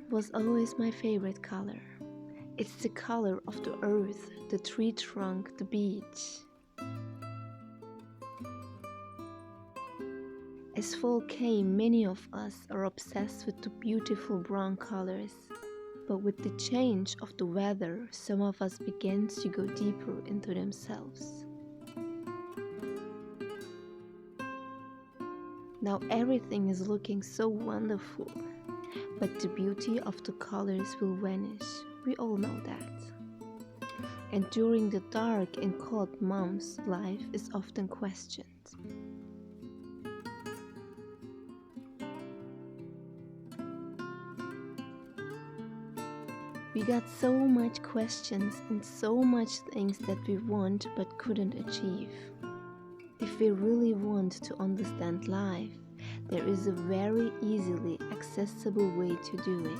was always my favorite color. It's the color of the earth, the tree trunk, the beach. As fall came, many of us are obsessed with the beautiful brown colors. But with the change of the weather, some of us began to go deeper into themselves. Now everything is looking so wonderful, but the beauty of the colors will vanish. We all know that. And during the dark and cold months, life is often questioned. We got so much questions and so much things that we want but couldn't achieve. If we really want to understand life, there is a very easily accessible way to do it.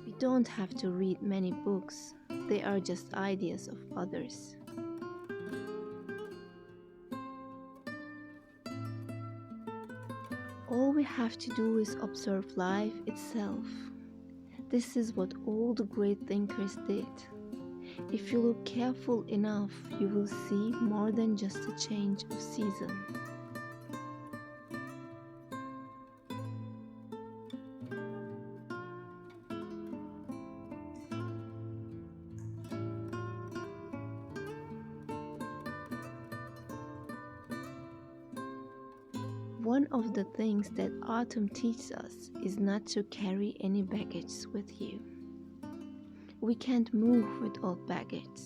We don't have to read many books, they are just ideas of others. All we have to do is observe life itself. This is what all the great thinkers did. If you look careful enough, you will see more than just a change of season. One of the things that autumn teaches us is not to carry any baggage with you. We can't move with old baggage.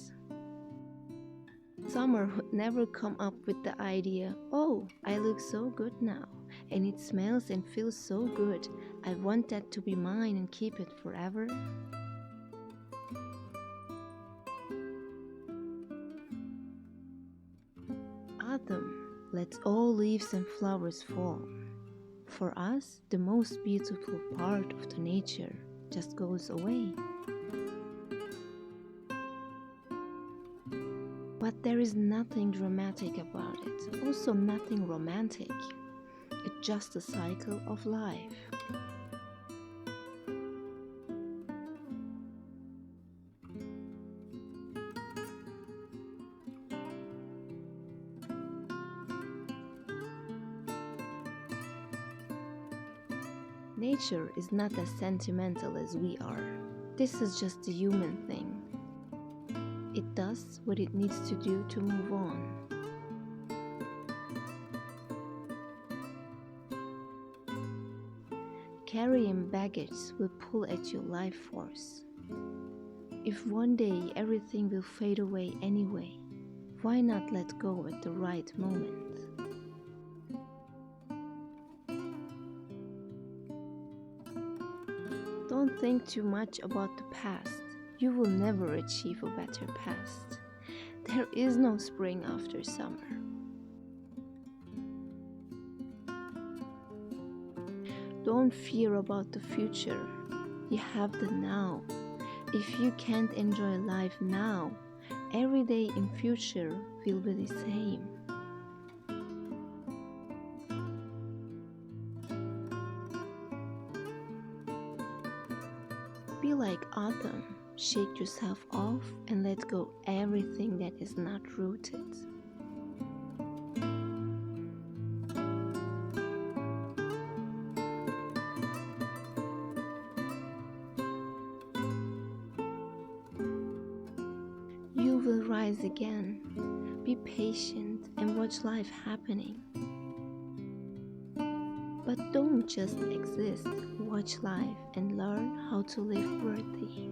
Summer would never come up with the idea, oh, I look so good now, and it smells and feels so good, I want that to be mine and keep it forever. Autumn lets all leaves and flowers fall. For us, the most beautiful part of the nature just goes away. But there is nothing dramatic about it, also nothing romantic. It's just a cycle of life. Nature is not as sentimental as we are. This is just a human thing. It does what it needs to do to move on. Carrying baggage will pull at your life force. If one day everything will fade away anyway, why not let go at the right moment? Don't think too much about the past. You will never achieve a better past. There is no spring after summer. Don't fear about the future. You have the now. If you can't enjoy life now, every day in future will be the same. Be like autumn. Shake yourself off and let go everything that is not rooted. You will rise again. Be patient and watch life happening. But don't just exist, watch life and learn how to live worthy.